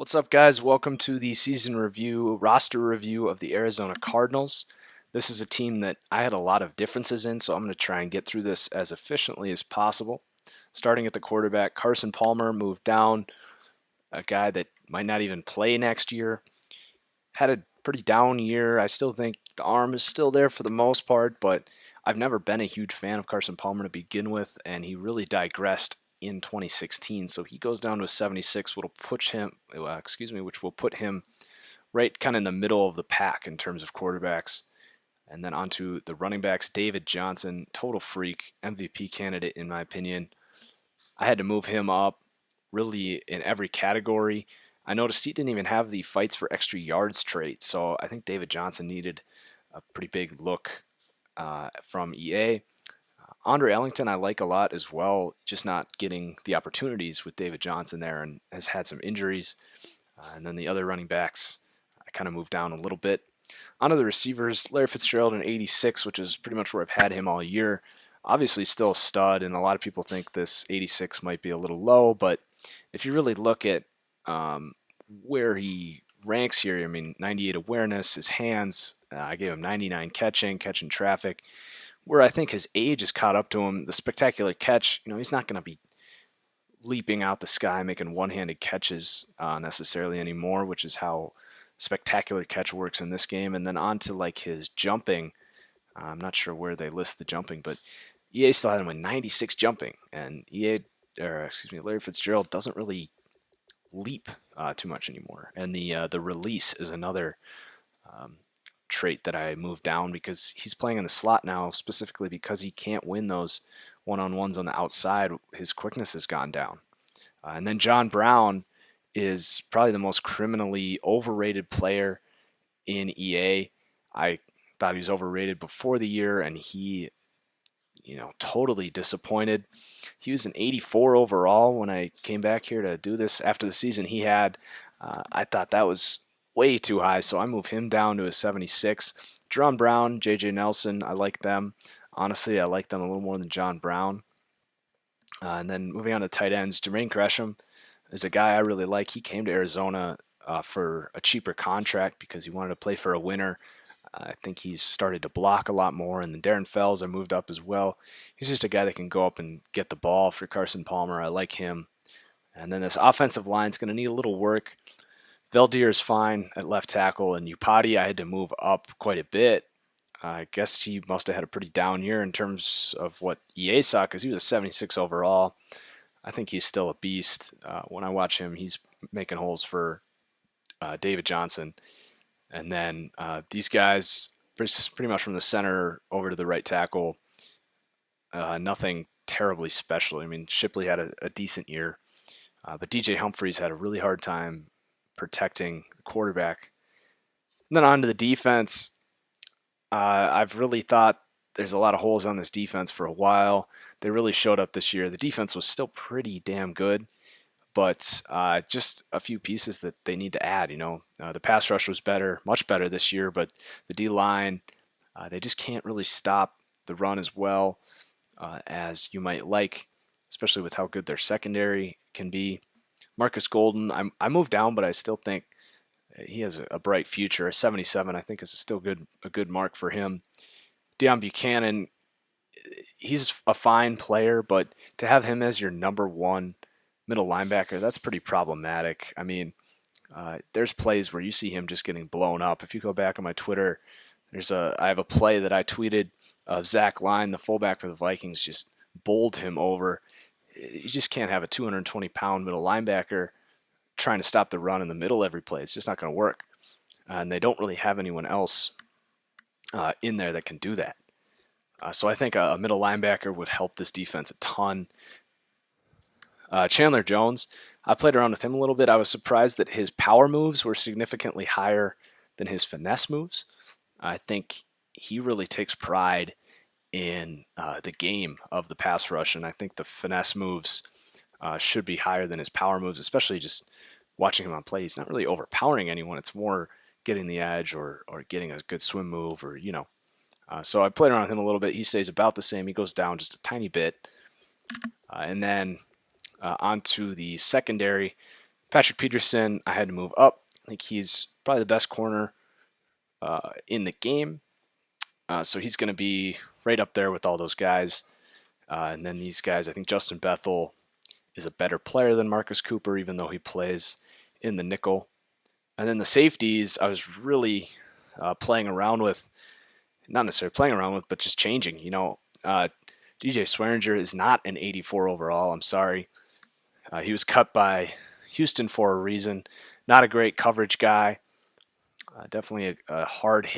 What's up, guys? Welcome to the season review, roster review of the Arizona Cardinals. This is a team that I had a lot of differences in, so I'm going to try and get through this as efficiently as possible. Starting at the quarterback, Carson Palmer moved down, a guy that might not even play next year. Had a pretty down year. I still think the arm is still there for the most part, but I've never been a huge fan of Carson Palmer to begin with, and he really digressed in 2016. So he goes down to a 76, which will put him right kind of in the middle of the pack in terms of quarterbacks. And then onto the running backs, David Johnson, total freak, MVP candidate in my opinion. I had to move him up really in every category. I noticed he didn't even have the fights for extra yards trait, so I think David Johnson needed a pretty big look from EA. Andre Ellington I like a lot as well, just not getting the opportunities with David Johnson there and has had some injuries. And then the other running backs, I kind of moved down a little bit. Onto the receivers, Larry Fitzgerald in 86, which is pretty much where I've had him all year. Obviously still a stud, and a lot of people think this 86 might be a little low, but if you really look at where he ranks here, I mean, 98 awareness, his hands, I gave him 99 catching traffic, where I think his age has caught up to him. The spectacular catch, he's not going to be leaping out the sky making one-handed catches necessarily anymore, which is how spectacular catch works in this game. And then on to like his jumping. I'm not sure where they list the jumping, but EA still had him with 96 jumping, and Larry Fitzgerald doesn't really leap too much anymore. And the release is another trait that I moved down because he's playing in the slot now, specifically because he can't win those one-on-ones on the outside. His quickness has gone down. And then John Brown is probably the most criminally overrated player in EA. I thought he was overrated before the year, and he, totally disappointed. He was an 84 overall when I came back here to do this after the season he had. I thought that was way too high, so I moved him down to a 76. John Brown, J.J. Nelson, I like them. Honestly, I like them a little more than John Brown. And then moving on to tight ends, Jermaine Gresham is a guy I really like. He came to Arizona for a cheaper contract because he wanted to play for a winner. I think he's started to block a lot more. And then Darren Fells, I moved up as well. He's just a guy that can go up and get the ball for Carson Palmer. I like him. And then this offensive line is going to need a little work. Veldier is fine at left tackle, and Upati I had to move up quite a bit. I guess he must have had a pretty down year in terms of what EA saw because he was a 76 overall. I think he's still a beast. When I watch him, he's making holes for David Johnson. And then these guys, pretty much from the center over to the right tackle, nothing terribly special. I mean, Shipley had a decent year, but DJ Humphries had a really hard time protecting the quarterback. And then on to the defense. I've really thought there's a lot of holes on this defense for a while. They really showed up this year. The defense was still pretty damn good, but just a few pieces that they need to add. The pass rush was better, much better this year, but the D-line, they just can't really stop the run as well as you might like, especially with how good their secondary can be. Marcus Golden, I moved down, but I still think he has a bright future. A 77, I think, is still a good mark for him. Deion Buchanan, he's a fine player, but to have him as your number one middle linebacker, that's pretty problematic. I mean, there's plays where you see him just getting blown up. If you go back on my Twitter, I have a play that I tweeted of Zach Line, the fullback for the Vikings, just bowled him over. You just can't have a 220-pound middle linebacker trying to stop the run in the middle every play. It's just not going to work. And they don't really have anyone else in there that can do that. So I think a middle linebacker would help this defense a ton. Chandler Jones, I played around with him a little bit. I was surprised that his power moves were significantly higher than his finesse moves. I think he really takes pride in the game of the pass rush, and I think the finesse moves should be higher than his power moves, especially just watching him on play. He's not really overpowering anyone. It's more getting the edge or getting a good swim move or. So I played around with him a little bit. He stays about the same. He goes down just a tiny bit. And then onto the secondary. Patrick Peterson, I had to move up. I think he's probably the best corner in the game. So he's going to be right up there with all those guys. And then these guys, I think Justin Bethel is a better player than Marcus Cooper, even though he plays in the nickel. And then the safeties, I was really playing around with, not necessarily playing around with, but just changing. DJ Swearinger is not an 84 overall. I'm sorry. He was cut by Houston for a reason. Not a great coverage guy. Definitely a hard hit